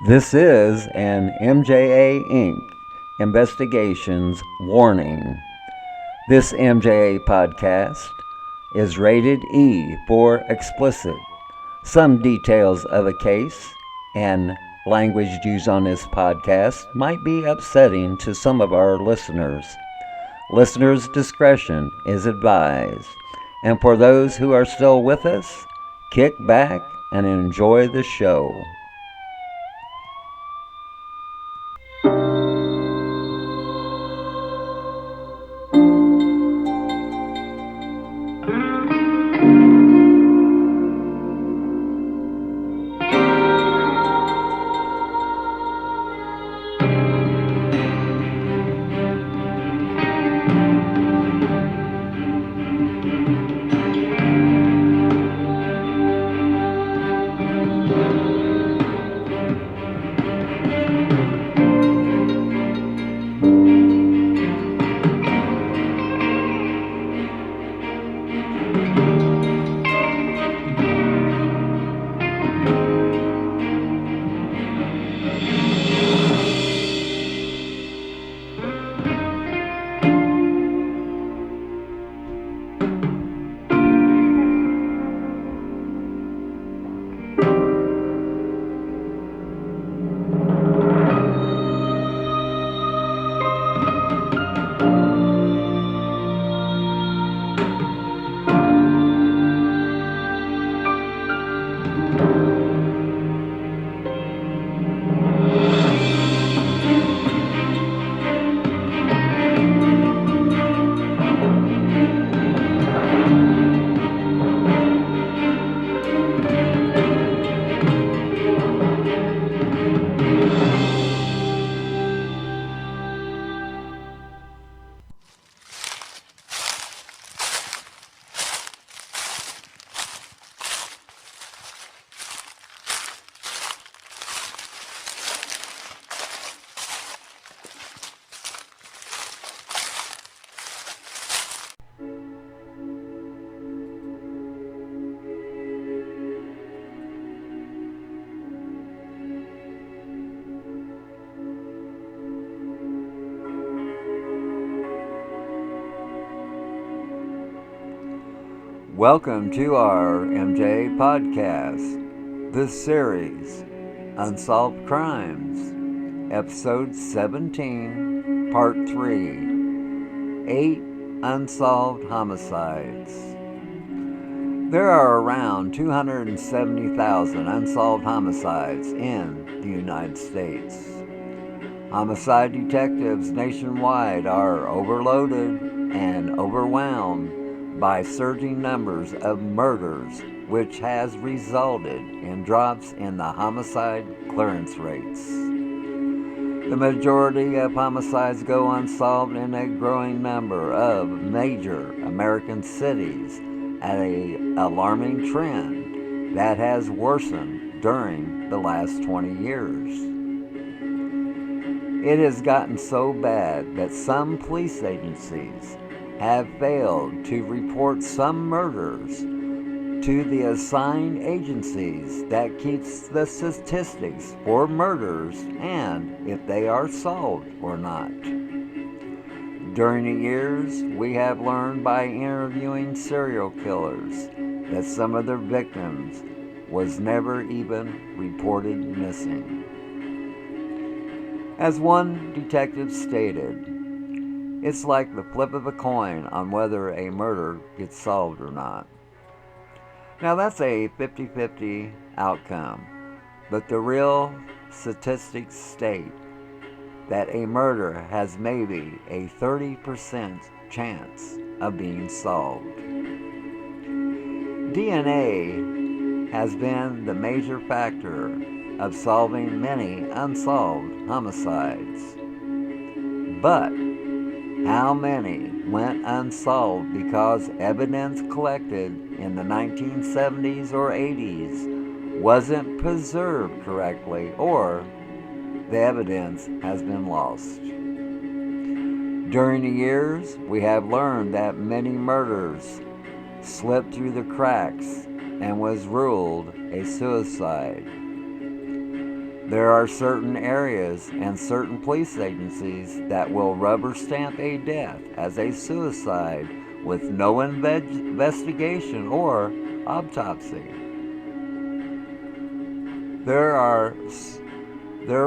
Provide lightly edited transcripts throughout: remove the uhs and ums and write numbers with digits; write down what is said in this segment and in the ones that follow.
This is an MJA Inc. Investigations warning. This MJA podcast is rated E for explicit. Some details of a case and language used on this podcast might be upsetting to some of our listeners. Listeners' discretion is advised. And for those who are still with us, kick back and enjoy the show. Welcome to our MJ podcast. This series, Unsolved Crimes, Episode 17, Part 3, 8 Unsolved Homicides. There are around 270,000 unsolved homicides in the United States. Homicide detectives nationwide are overloaded and overwhelmed by surging numbers of murders, which has resulted in drops in the homicide clearance rates. The majority of homicides go unsolved in a growing number of major American cities at an alarming trend that has worsened during the last 20 years. It has gotten so bad that some police agencies have failed to report some murders to the assigned agencies that keeps the statistics for murders and if they are solved or not. During the years, we have learned by interviewing serial killers that some of their victims was never even reported missing. As one detective stated, it's like the flip of a coin on whether a murder gets solved or not. Now that's a 50-50 outcome, but the real statistics state that a murder has maybe a 30% chance of being solved. DNA has been the major factor of solving many unsolved homicides. But how many went unsolved because evidence collected in the 1970s or 80s wasn't preserved correctly, or the evidence has been lost? During the years, we have learned that many murders slipped through the cracks and was ruled a suicide. There are certain areas and certain police agencies that will rubber stamp a death as a suicide with no investigation or autopsy. There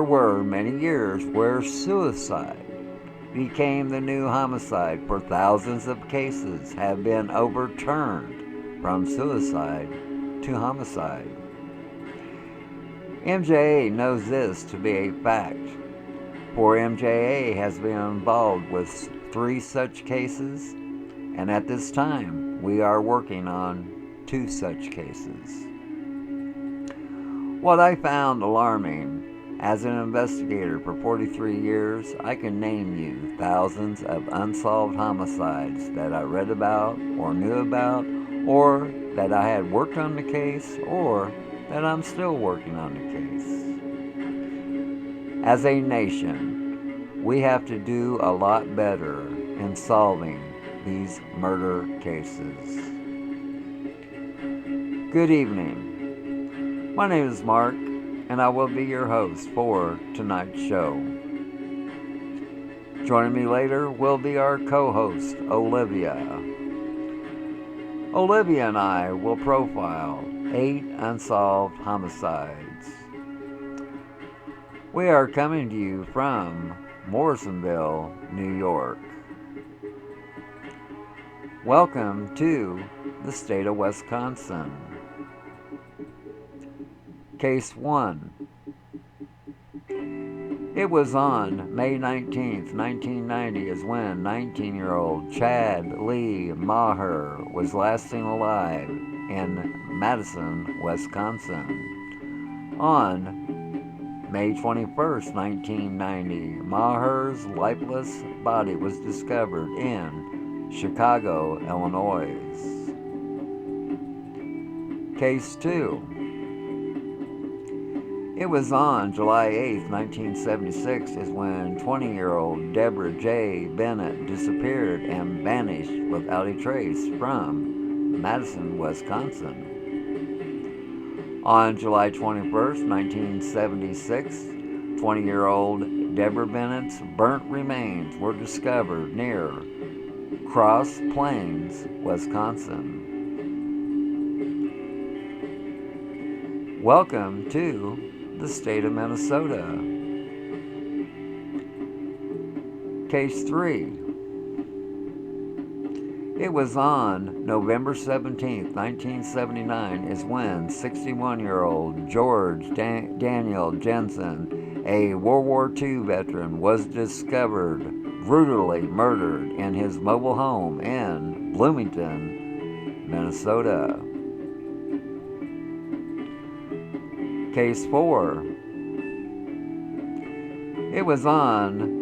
were many years where suicide became the new homicide, for thousands of cases have been overturned from suicide to homicide. MJA knows this to be a fact, for MJA has been involved with 3 such cases, and at this time we are working on 2 such cases. What I found alarming as an investigator for 43 years, I can name you thousands of unsolved homicides that I read about or knew about, or that I had worked on the case, or that I'm still working on the case. As a nation, we have to do a lot better in solving these murder cases. Good evening. My name is Mark, and I will be your host for tonight's show. Joining me later will be our co-host, Olivia. Olivia and I will profile 8 unsolved homicides. We are coming to you from Morrisonville, New York. Welcome to the state of Wisconsin. Case 1. It was on May 19th, 1990 is when 19-year-old Chad Lee Maher was last seen alive in Madison, Wisconsin. On May 21st, 1990, Maher's lifeless body was discovered in Chicago, Illinois. Case 2. It was on July 8, 1976 is when 20-year-old Deborah J. Bennett disappeared and vanished without a trace from Madison, Wisconsin. On July 21st, 1976, 20-year-old Deborah Bennett's burnt remains were discovered near Cross Plains, Wisconsin. Welcome to the state of Minnesota. Case 3. It was on November 17, 1979 is when 61-year-old George Daniel Jensen, a World War II veteran, was discovered brutally murdered in his mobile home in Bloomington, Minnesota. Case 4. It was on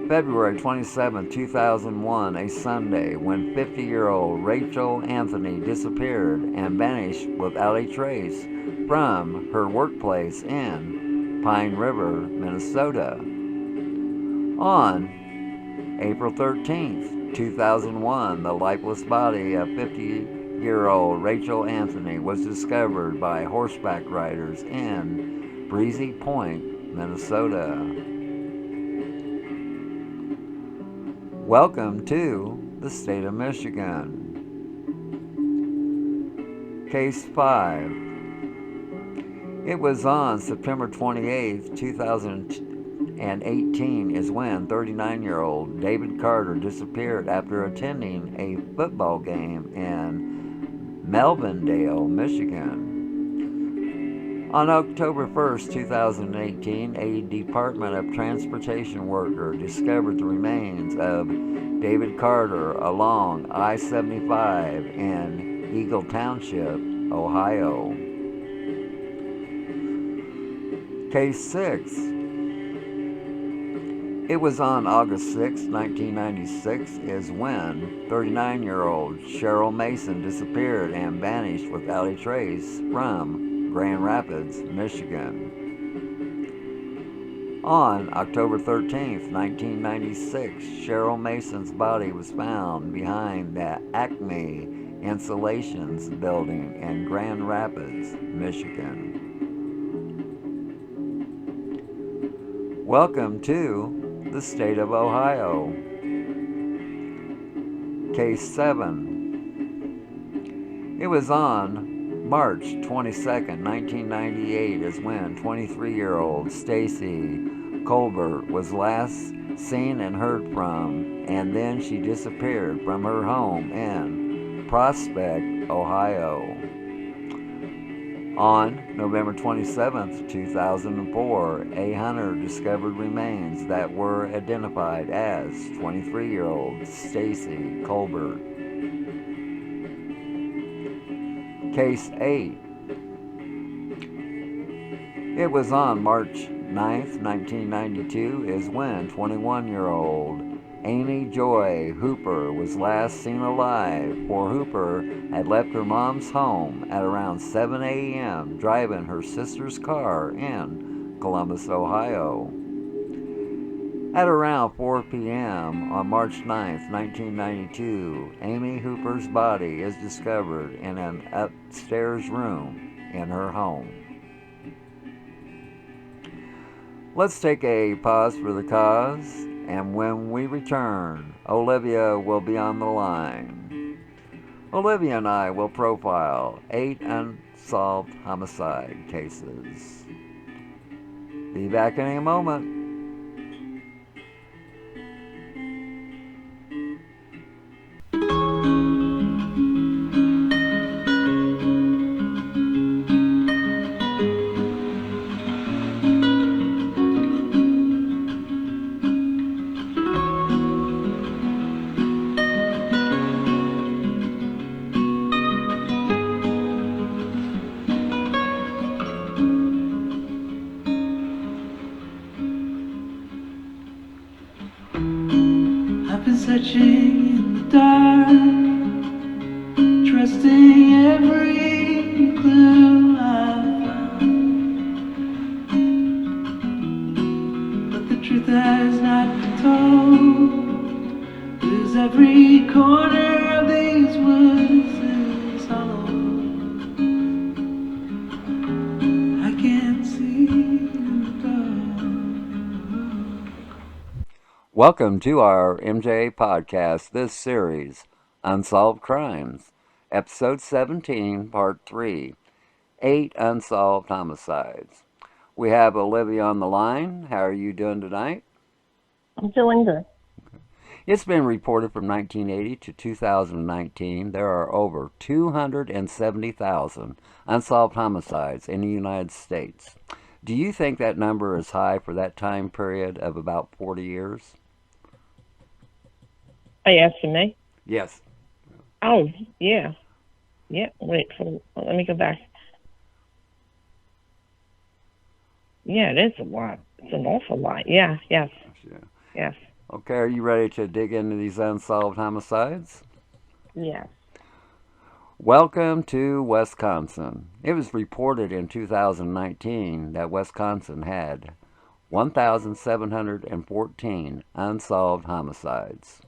February 27, 2001, a Sunday, when 50-year-old Rachel Anthony disappeared and vanished without a trace from her workplace in Pine River, Minnesota. On April 13, 2001, the lifeless body of 50-year-old Rachel Anthony was discovered by horseback riders in Breezy Point, Minnesota. Welcome to the state of Michigan. Case 5. It was on September 28, 2018 is when 39-year-old David Carter disappeared after attending a football game in Melvindale, Michigan. On October 1st, 2018, a Department of Transportation worker discovered the remains of David Carter along I-75 in Eagle Township, Ohio. Case 6. It was on August 6, 1996 is when 39-year-old Cheryl Mason disappeared and vanished without a trace from Grand Rapids, Michigan. On October 13, 1996, Cheryl Mason's body was found behind the Acme Insulations building in Grand Rapids, Michigan. Welcome to the state of Ohio. Case 7. It was on March 22nd, 1998 is when 23-year-old Stacy Colbert was last seen and heard from, and then she disappeared from her home in Prospect, Ohio. On November 27, 2004, a hunter discovered remains that were identified as 23-year-old Stacy Colbert. Case 8. It was on March 9, 1992 is when 21-year-old Amy Joy Hooper was last seen alive, for Hooper had left her mom's home at around 7 a.m. driving her sister's car in Columbus, Ohio. At around 4 p.m. on March 9, 1992, Amy Hooper's body is discovered in an upstairs room in her home. Let's take a pause for the cause, and when we return, Olivia will be on the line. Olivia and I will profile 8 unsolved homicide cases. Be back in a moment. Searching in the dark, trusting every clue I found. But the truth has not been told, 'cause every corner of these woods is hollow. I can't see in the dark. Welcome to our MJ podcast, this series, Unsolved Crimes, Episode 17, Part 3, 8 Unsolved Homicides. We have Olivia on the line. How are you doing tonight? I'm doing good. It's been reported from 1980 to 2019 there are over 270,000 unsolved homicides in the United States. Do you think that number is high for that time period of about 40 years? Are you asking me? Yes. Oh, yeah. Yeah, wait, let me go back. Yeah, it is a lot. It's an awful lot. Yeah, yes. Yes. Okay, are you ready to dig into these unsolved homicides? Yes. Welcome to Wisconsin. It was reported in 2019 that Wisconsin had 1,714 unsolved homicides.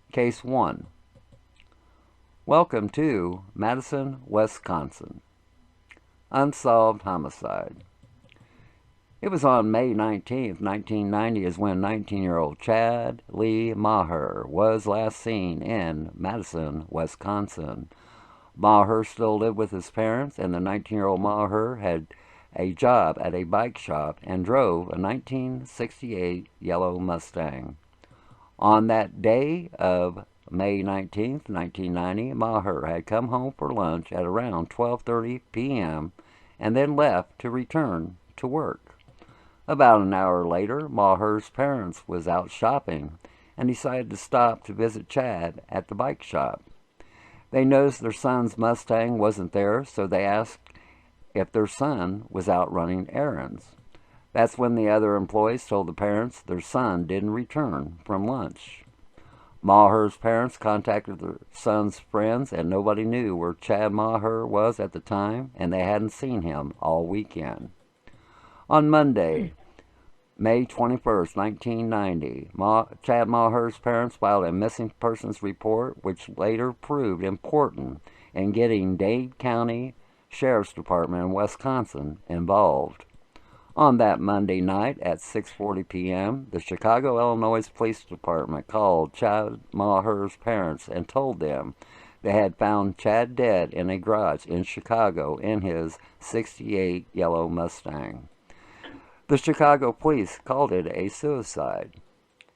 Case 1. Welcome to Madison, Wisconsin. Unsolved homicide. It was on May 19, 1990 is when 19-year-old Chad Lee Maher was last seen in Madison, Wisconsin. Maher still lived with his parents, and the 19-year-old Maher had a job at a bike shop and drove a 1968 yellow Mustang. On that day of May 19, 1990, Maher had come home for lunch at around 12:30 p.m. and then left to return to work. About an hour later, Maher's parents was out shopping and decided to stop to visit Chad at the bike shop. They noticed their son's Mustang wasn't there, so they asked if their son was out running errands. That's when the other employees told the parents their son didn't return from lunch. Maher's parents contacted their son's friends, and nobody knew where Chad Maher was at the time, and they hadn't seen him all weekend. On Monday, May 21st, 1990, Chad Maher's parents filed a missing persons report, which later proved important in getting Dade County Sheriff's Department in Wisconsin involved. On that Monday night at 6:40 p.m., the Chicago, Illinois Police Department called Chad Maher's parents and told them they had found Chad dead in a garage in Chicago in his '68 yellow Mustang. The Chicago police called it a suicide.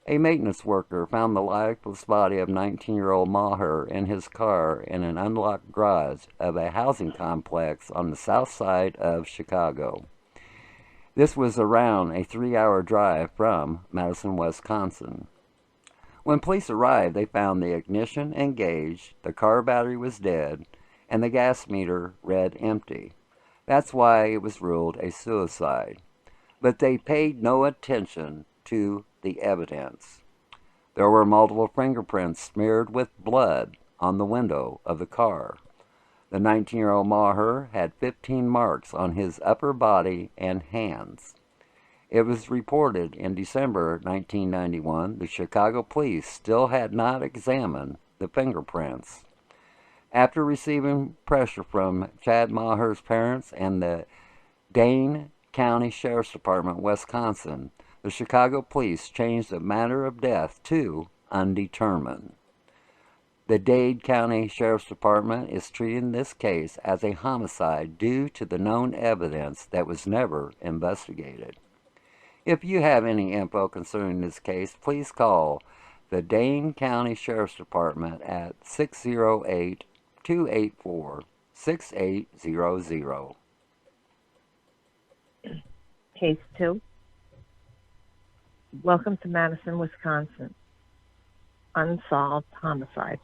A maintenance worker found the lifeless body of 19-year-old Maher in his car in an unlocked garage of a housing complex on the south side of Chicago. This was around a 3-hour drive from Madison, Wisconsin. When police arrived, they found the ignition engaged, the car battery was dead, and the gas meter read empty. That's why it was ruled a suicide. But they paid no attention to the evidence. There were multiple fingerprints smeared with blood on the window of the car. The 19-year-old Maher had 15 marks on his upper body and hands. It was reported in December 1991 the Chicago police still had not examined the fingerprints. After receiving pressure from Chad Maher's parents and the Dane County Sheriff's Department, Wisconsin, the Chicago police changed the matter of death to undetermined. The Dade County Sheriff's Department is treating this case as a homicide due to the known evidence that was never investigated. If you have any info concerning this case, please call the Dane County Sheriff's Department at 608-284-6800. Case 2. Welcome to Madison, Wisconsin. Unsolved homicide.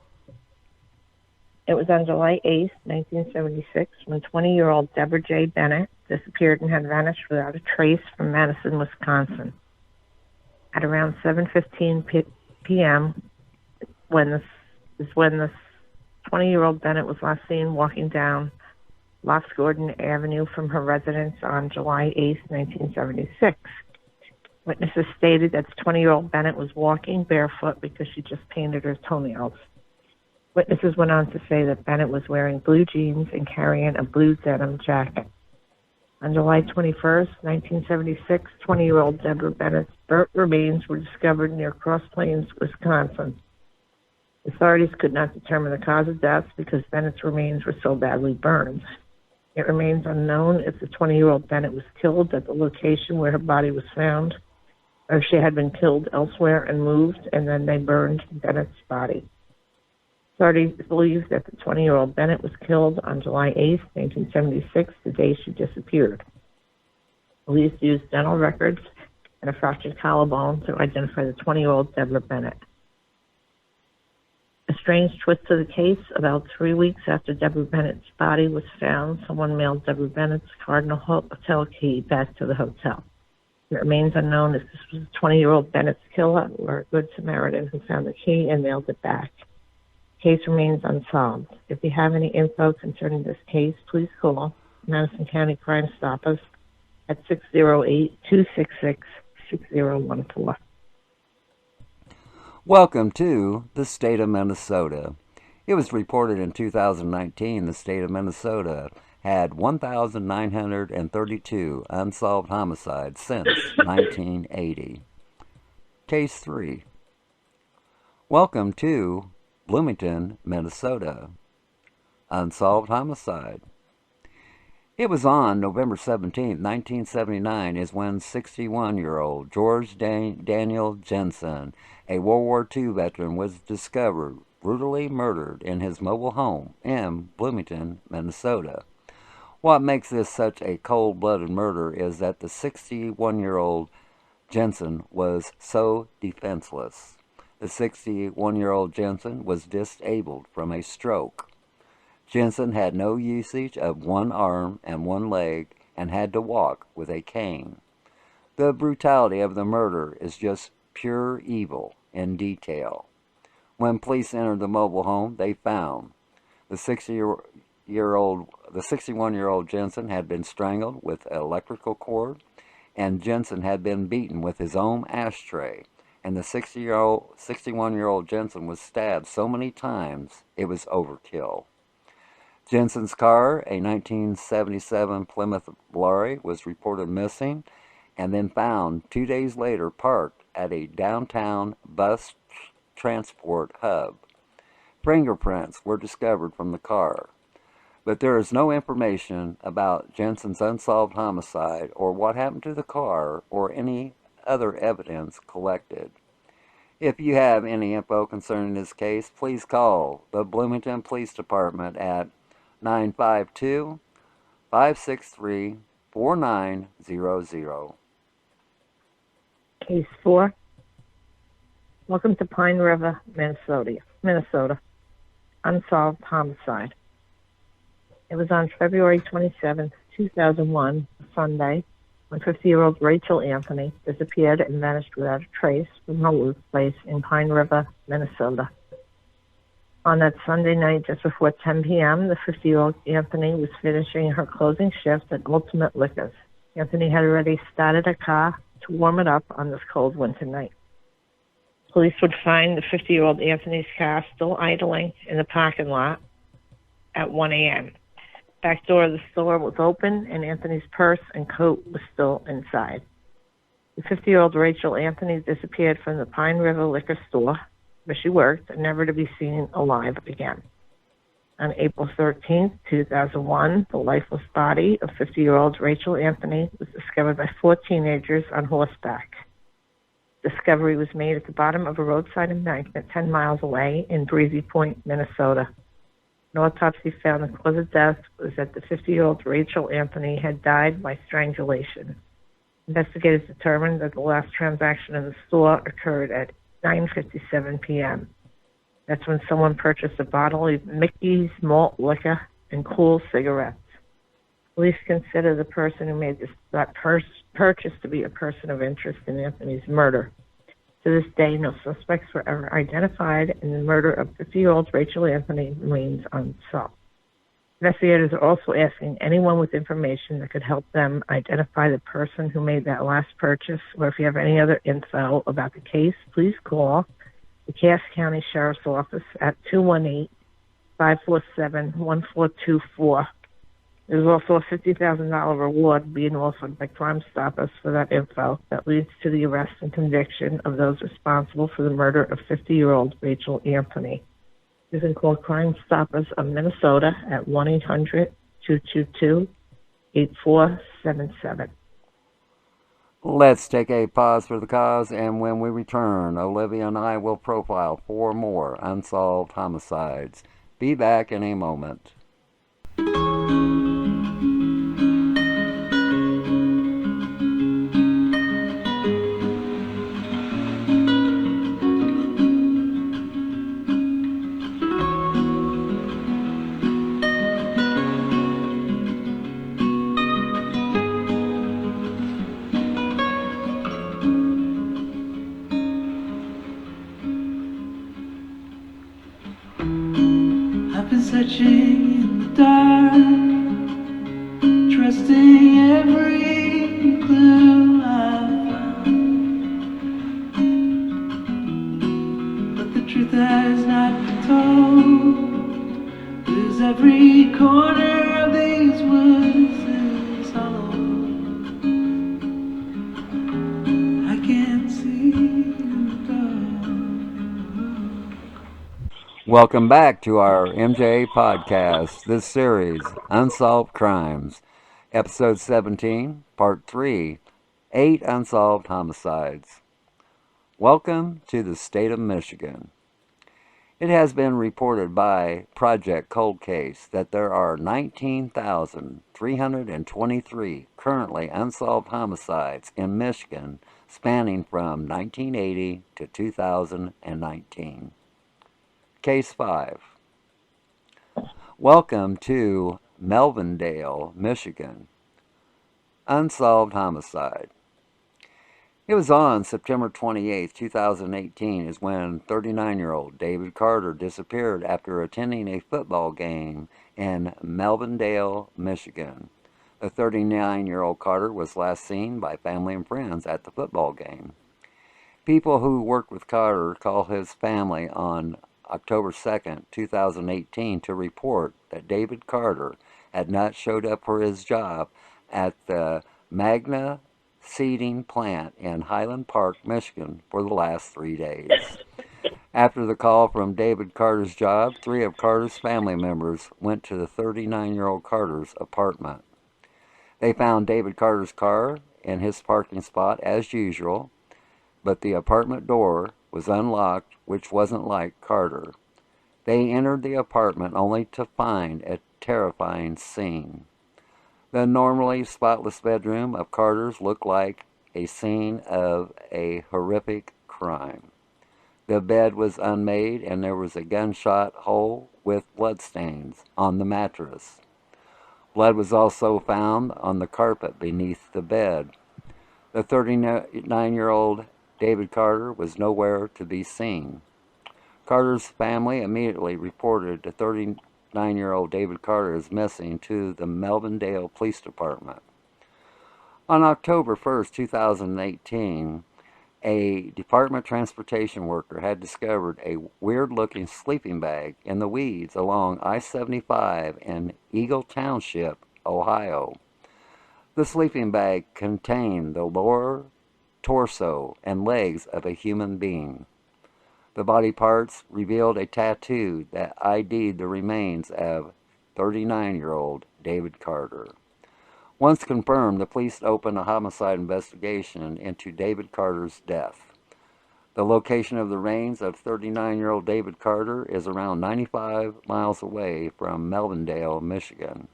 It was on July 8, 1976, when 20-year-old Deborah J. Bennett disappeared and had vanished without a trace from Madison, Wisconsin. At around 7:15 p.m., when this 20-year-old Bennett was last seen walking down Lofts Gordon Avenue from her residence on July 8, 1976. Witnesses stated that the 20-year-old Bennett was walking barefoot because she just painted her toenails. Witnesses went on to say that Bennett was wearing blue jeans and carrying a blue denim jacket. On July 21, 1976, 20-year-old Deborah Bennett's burnt remains were discovered near Cross Plains, Wisconsin. Authorities could not determine the cause of death because Bennett's remains were so badly burned. It remains unknown if the 20-year-old Bennett was killed at the location where her body was found, or if she had been killed elsewhere and moved, and then they burned Bennett's body. Authorities believe that the 20-year-old Bennett was killed on July 8, 1976, the day she disappeared. Police used dental records and a fractured collarbone to identify the 20-year-old Deborah Bennett. A strange twist to the case, about 3 weeks after Deborah Bennett's body was found, someone mailed Deborah Bennett's Cardinal Hotel key back to the hotel. It remains unknown if this was the 20-year-old Bennett's killer or a good Samaritan who found the key and mailed it back. The case remains unsolved. If you have any info concerning this case, please call Madison County Crime Stoppers at 608-266-6014. Welcome to the state of Minnesota. It was reported in 2019 the state of Minnesota had 1,932 unsolved homicides since 1980. Case 3. Welcome to Bloomington, Minnesota. Unsolved homicide. It was on November 17, 1979, is when 61-year-old George Daniel Jensen, a World War II veteran, was discovered brutally murdered in his mobile home in Bloomington, Minnesota. What makes this such a cold-blooded murder is that the 61-year-old Jensen was so defenseless. The 61-year-old Jensen was disabled from a stroke. Jensen had no usage of one arm and one leg and had to walk with a cane. The brutality of the murder is just pure evil in detail. When police entered the mobile home, they found the 61-year-old Jensen had been strangled with an electrical cord, and Jensen had been beaten with his own ashtray. And the 61-year-old Jensen was stabbed so many times it was overkill. Jensen's car, a 1977 Plymouth Lorry, was reported missing, and then found 2 days later parked at a downtown bus transport hub. Fingerprints were discovered from the car, but there is no information about Jensen's unsolved homicide or what happened to the car or any other evidence collected. If you have any info concerning this case, please call the Bloomington Police Department at 952 563 4900. Case 4. Welcome to Pine River, Minnesota. Unsolved homicide. It was on February 27, 2001, Sunday, when 50-year-old Rachel Anthony disappeared and vanished without a trace from her work place in Pine River, Minnesota. On that Sunday night, just before 10 p.m., the 50-year-old Anthony was finishing her closing shift at Ultimate Liquors. Anthony had already started a car to warm it up on this cold winter night. Police would find the 50-year-old Anthony's car still idling in the parking lot at 1 a.m. Back door of the store was open, and Anthony's purse and coat was still inside. The 50-year-old Rachel Anthony disappeared from the Pine River liquor store where she worked, never to be seen alive again. On April 13, 2001, the lifeless body of 50-year-old Rachel Anthony was discovered by 4 teenagers on horseback. Discovery was made at the bottom of a roadside embankment 10 miles away in Breezy Point, Minnesota. An autopsy found the cause of death was that the 50-year-old Rachel Anthony had died by strangulation. Investigators determined that the last transaction in the store occurred at 9:57 p.m. That's when someone purchased a bottle of Mickey's malt liquor and Cool cigarettes. Police consider the person who made that purchase to be a person of interest in Anthony's murder. To this day, no suspects were ever identified, and the murder of 50-year-old Rachel Anthony remains unsolved. Investigators are also asking anyone with information that could help them identify the person who made that last purchase, or if you have any other info about the case, please call the Cass County Sheriff's Office at 218-547-1424. There's also a $50,000 reward being offered by Crime Stoppers for that info that leads to the arrest and conviction of those responsible for the murder of 50-year-old Rachel Anthony. You can call Crime Stoppers of Minnesota at 1-800-222-8477. Let's take a pause for the cause, and when we return, Olivia and I will profile 4 more unsolved homicides. Be back in a moment. I've been searching in the dark, trusting every clue I found, but the truth has not been told. 'Cause every corner of these woods is hollow. I can't see the dark. Welcome back to our MJ podcast, this series, Unsolved Crimes, Episode 17, Part 3, 8 Unsolved Homicides. Welcome to the state of Michigan. It has been reported by Project Cold Case that there are 19,323 currently unsolved homicides in Michigan spanning from 1980 to 2019. Case 5. Welcome to Melvindale, Michigan. Unsolved homicide. It was on September 28, 2018 is when 39-year-old David Carter disappeared after attending a football game in Melvindale, Michigan. The 39-year-old Carter was last seen by family and friends at the football game. People who worked with Carter called his family on October 2nd, 2018 to report that David Carter had not showed up for his job at the Mja seeding plant in Highland Park, Michigan for the last 3 days. After the call from David Carter's job, 3 of Carter's family members went to the 39-year-old Carter's apartment. They found David Carter's car in his parking spot as usual, but the apartment door was unlocked, which wasn't like Carter. They entered the apartment only to find a terrifying scene. The normally spotless bedroom of Carter's looked like a scene of a horrific crime. The bed was unmade and there was a gunshot hole with bloodstains on the mattress. Blood was also found on the carpet beneath the bed. The 39-year-old David Carter was nowhere to be seen. Carter's family immediately reported the 39-year-old David Carter as missing to the Melvindale Police Department. On October 1st, 2018, a Department of Transportation worker had discovered a weird-looking sleeping bag in the weeds along I-75 in Eagle Township, Ohio. The sleeping bag contained the lower torso and legs of a human being. The body parts revealed a tattoo that ID'd the remains of 39-year-old David Carter. Once confirmed, the police opened a homicide investigation into David Carter's death. The location of the remains of 39-year-old David Carter is around 95 miles away from Melvindale, Michigan.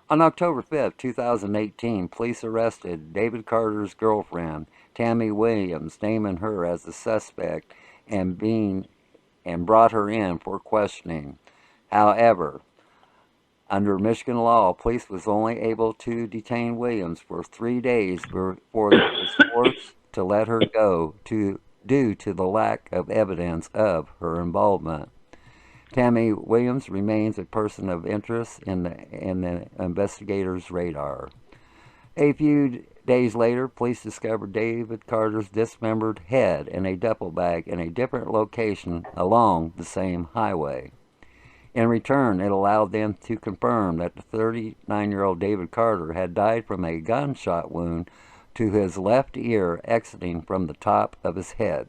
On October 5, 2018, police arrested David Carter's girlfriend, Tammy Williams, naming her as the suspect and brought her in for questioning. However, under Michigan law, police was only able to detain Williams for 3 days before they was forced to let her go due to the lack of evidence of her involvement. Tammy Williams remains a person of interest in the investigators' radar. A few days later, police discovered David Carter's dismembered head in a duffel bag in a different location along the same highway. In return, it allowed them to confirm that the 39-year-old David Carter had died from a gunshot wound to his left ear exiting from the top of his head.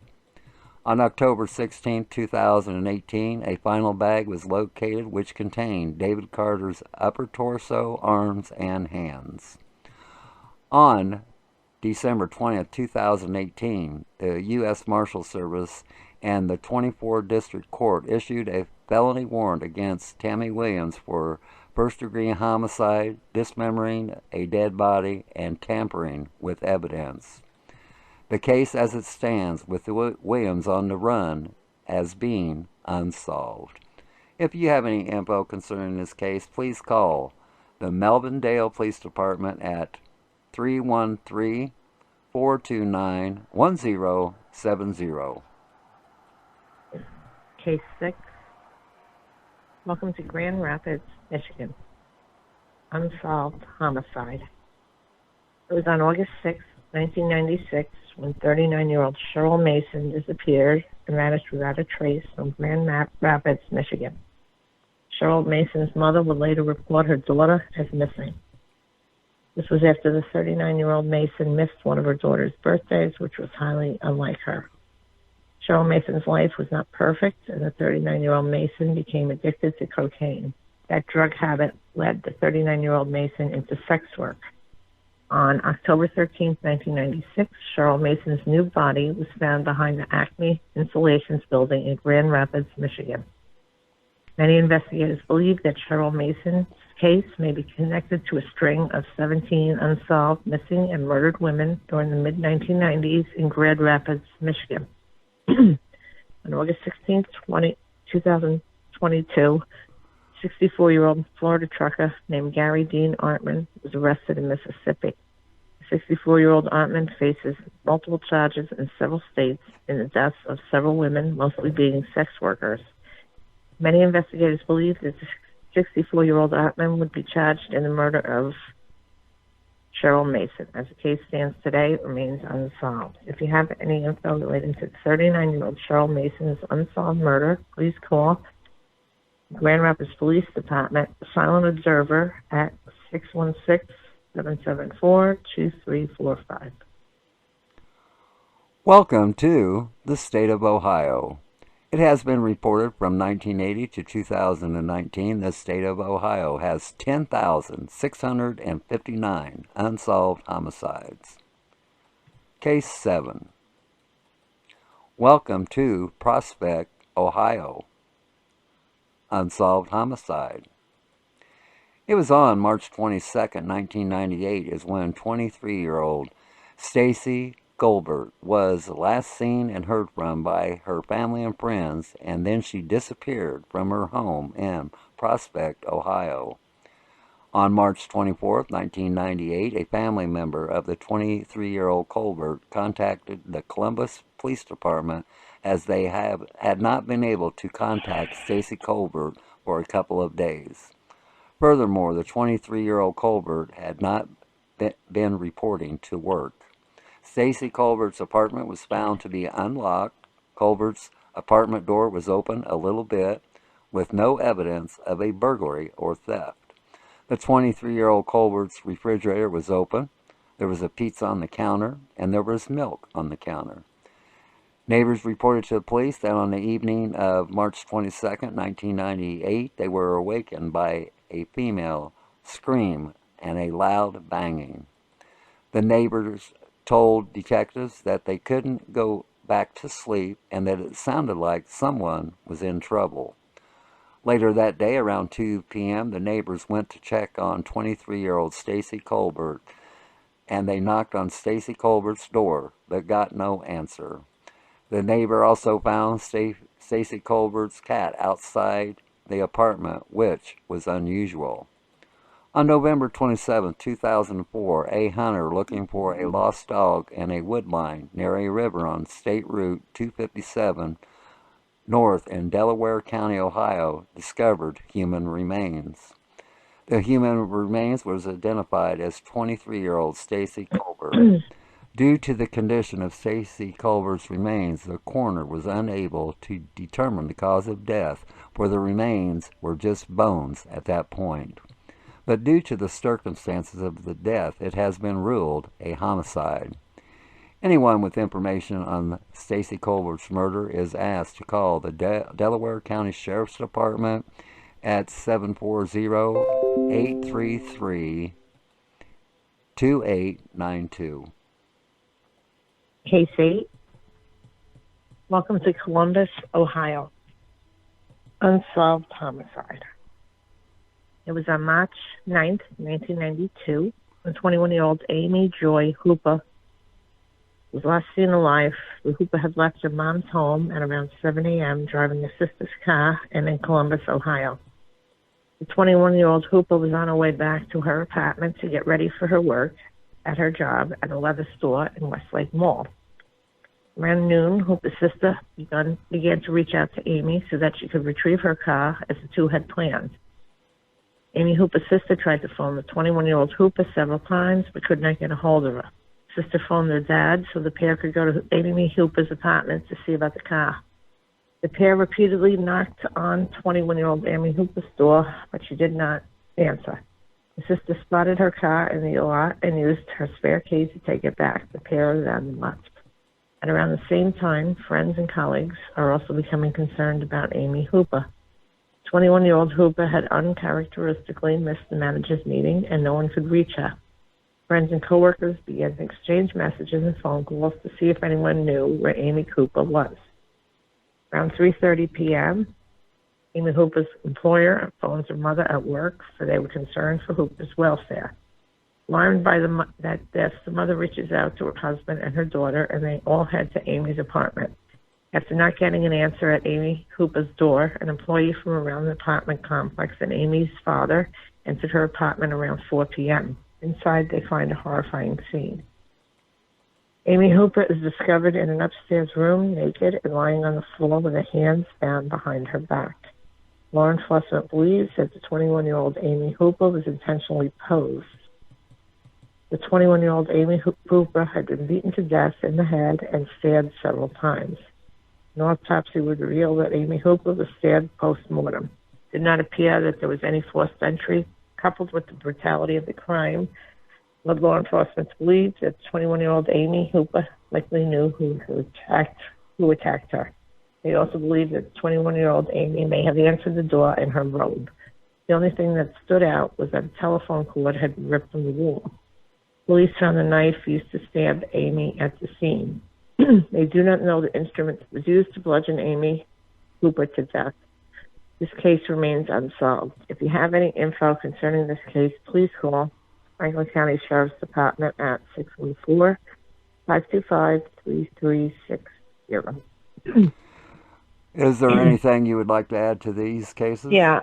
On October 16, 2018, a final bag was located which contained David Carter's upper torso, arms, and hands. On December 20, 2018, the U.S. Marshal Service and the 24th District Court issued a felony warrant against Tammy Williams for first-degree homicide, dismembering a dead body, and tampering with evidence. The case as it stands with Williams on the run as being unsolved. If you have any info concerning this case, please call the Melvindale Police Department at 313-429-1070. Case 6. Welcome to Grand Rapids, Michigan. Unsolved homicide. It was on August 6, 1996, when 39-year-old Cheryl Mason disappeared and vanished without a trace from Grand Rapids, Michigan. Cheryl Mason's mother would later report her daughter as missing. This was after the 39-year-old Mason missed one of her daughter's birthdays, which was highly unlike her. Cheryl Mason's life was not perfect, and the 39-year-old Mason became addicted to cocaine. That drug habit led the 39-year-old Mason into sex work. On October 13, 1996, Cheryl Mason's new body was found behind the Acme Installations building in Grand Rapids, Michigan. Many investigators believe that Cheryl Mason's case may be connected to a string of 17 unsolved missing and murdered women during the mid-1990s in Grand Rapids, Michigan. On August 16, 2022, 64-year-old Florida trucker named Gary Dean Artman was arrested in Mississippi. 64-year-old Artman faces multiple charges in several states in the deaths of several women, mostly being sex workers. Many investigators believe that the 64-year-old Artman would be charged in the murder of Cheryl Mason. As the case stands today, it remains unsolved. If you have any info relating to the 39-year-old Cheryl Mason's unsolved murder, please call Grand Rapids Police Department Silent Observer at 774-2345. Welcome to the state of Ohio. It has been reported from 1980 to 2019 the state of Ohio has 10,659 unsolved homicides. Case 7. Welcome to Prospect, Ohio. Unsolved homicide. It was on March 22nd, 1998 is when 23-year-old Stacy Colbert was last seen and heard from by her family and friends, and then she disappeared from her home in Prospect, Ohio. On March 24th, 1998, a family member of the 23-year-old Colbert contacted the Columbus Police Department as they had not been able to contact Stacy Colbert for a couple of days. Furthermore, the 23-year-old Colbert had not been reporting to work. Stacy Colbert's apartment was found to be unlocked. Colbert's apartment door was open a little bit, with no evidence of a burglary or theft. The 23-year-old Colbert's refrigerator was open. There was a pizza on the counter, and there was milk on the counter. Neighbors reported to the police that on the evening of March 22nd, 1998, they were awakened by a female scream and a loud banging. The neighbors told detectives that they couldn't go back to sleep and that it sounded like someone was in trouble. Later that day, around 2 p.m., the neighbors went to check on 23-year-old Stacy Colbert, and they knocked on Stacy Colbert's door, but got no answer. The neighbor also found Stacy Colbert's cat outside the apartment, which was unusual. On November 27, 2004, a hunter looking for a lost dog in a woodline near a river on State Route 257 north in Delaware County, Ohio, discovered human remains. The human remains was identified as 23-year-old Stacy Colbert. Due to the condition of Stacy Colbert's remains, the coroner was unable to determine the cause of death, for the remains were just bones at that point. But due to the circumstances of the death, it has been ruled a homicide. Anyone with information on Stacy Colbert's murder is asked to call the Delaware County Sheriff's Department at 740-833-2892. Case 8. Welcome to Columbus, Ohio. Unsolved homicide. It was on March 9th, 1992, when 21-year-old Amy Joy Hooper was last seen alive. Hooper had left her mom's home at around 7 a.m. driving her sister's car in Columbus, Ohio. The 21-year-old Hooper was on her way back to her apartment to get ready for her work at her job at a leather store in Westlake Mall. Around noon, Hooper's sister began to reach out to Amy so that she could retrieve her car as the two had planned. Amy Hooper's sister tried to phone the 21-year-old Hooper several times but could not get a hold of her. Sister phoned their dad so the pair could go to Amy Hooper's apartment to see about the car. The pair repeatedly knocked on 21-year-old Amy Hooper's door, but she did not answer. The sister spotted her car in the lot and used her spare key to take it back. The pair then left. At around the same time, friends and colleagues are also becoming concerned about Amy Hooper. 21-year-old Hooper had uncharacteristically missed the manager's meeting, and no one could reach her. Friends and coworkers began to exchange messages and phone calls to see if anyone knew where Amy Hooper was. Around 3:30 p.m., Amy Hooper's employer phones her mother at work, so they were concerned for Hooper's welfare. Alarmed by the mother reaches out to her husband and her daughter, and they all head to Amy's apartment. After not getting an answer at Amy Hooper's door, an employee from around the apartment complex and Amy's father entered her apartment around 4 p.m. Inside, they find a horrifying scene. Amy Hooper is discovered in an upstairs room, naked and lying on the floor with her hands bound behind her back. Law enforcement believes that the 21-year-old Amy Hooper was intentionally posed. The 21-year-old Amy Hooper had been beaten to death in the head and stabbed several times. An autopsy would reveal that Amy Hooper was stabbed post-mortem. It did not appear that there was any forced entry. Coupled with the brutality of the crime, But law enforcement believes that 21-year-old Amy Hooper likely knew who attacked her. They also believe that 21-year-old Amy may have answered the door in her robe. The only thing that stood out was that a telephone cord had been ripped from the wall. Police found a knife used to stab Amy at the scene. They do not know the instrument that was used to bludgeon Amy Hooper to death. This case remains unsolved. If you have any info concerning this case, please call Franklin County Sheriff's Department at 614-525-3360. Is there anything you would like to add to these cases? Yeah,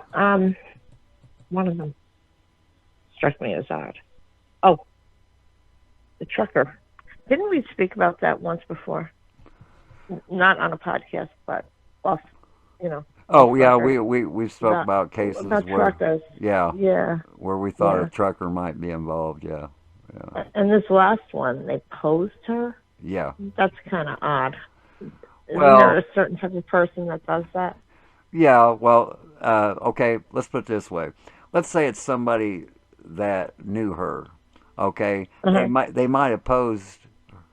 one of them struck me as odd. Oh, the trucker. Didn't we speak about that once before? Not on a podcast, but off, Oh, yeah, we spoke about cases about where, truckers. yeah, where we thought a trucker might be involved, yeah. And this last one, they posed her? Yeah. That's kind of odd. Isn't Well, there a certain type of person that does that? Yeah, well, okay, let's put it this way. Let's say it's somebody that knew her, okay? They might have posed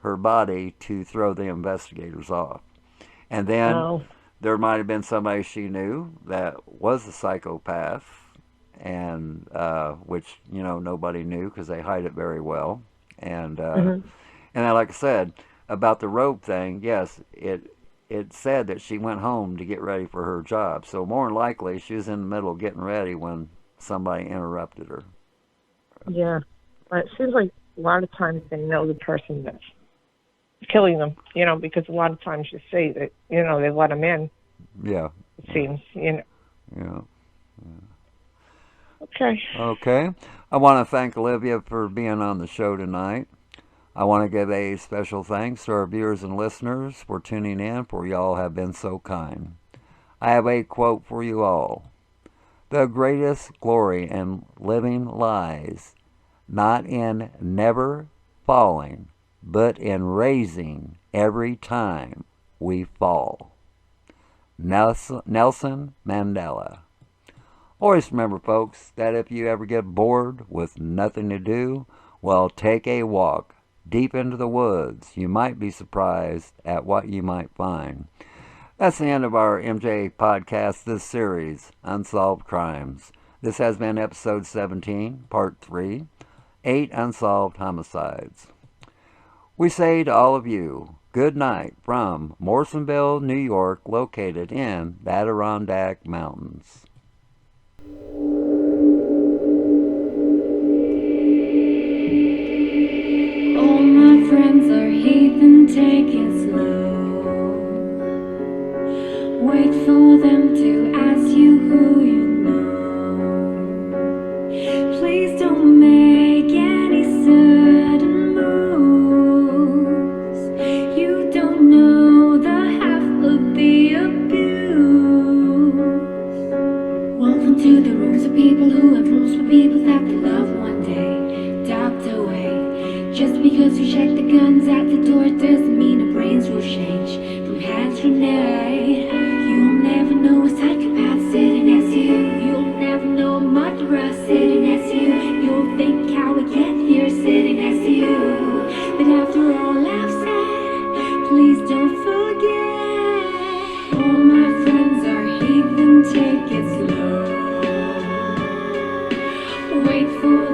her body to throw the investigators off. And then there might have been somebody she knew that was a psychopath, and which, nobody knew because they hide it very well. And then, like I said, about the robe thing, yes, it said that she went home to get ready for her job. So more than likely, she was in the middle of getting ready when somebody interrupted her. Yeah. But it seems like a lot of times they know the person that's killing them, because a lot of times you see that, they let them in. Yeah. It seems, Yeah. Okay. Okay. I want to thank Olivia for being on the show tonight. I want to give a special thanks to our viewers and listeners for tuning in, for y'all have been so kind. I have a quote for you all. The greatest glory in living lies not in never falling, but in raising every time we fall. Nelson Mandela. Always remember, folks, that if you ever get bored with nothing to do, well, take a walk deep into the woods. You might be surprised at what you might find. That's the end of our MJ podcast, this series, Unsolved Crimes. This has been episode 17, part 3, 8 Unsolved Homicides. We say to all of you, good night from Morrisonville, New York, located in the Adirondack Mountains. All my friends are heathen, take it slow. Wait for them to ask you who you know. Please don't make any sudden moves. You don't know the half of the abuse. Welcome to the rooms of people who have rules for people that they love one day, docked away. Just because you check the guns at the door doesn't mean our brains will change from hand to grenade. You'll never know a psychopath sitting next to you. You'll never know a murderer sitting next to you. You'll think how we get here sitting next to you. But after all I've said, please don't forget. All my friends are heathen, take it slow. Wait for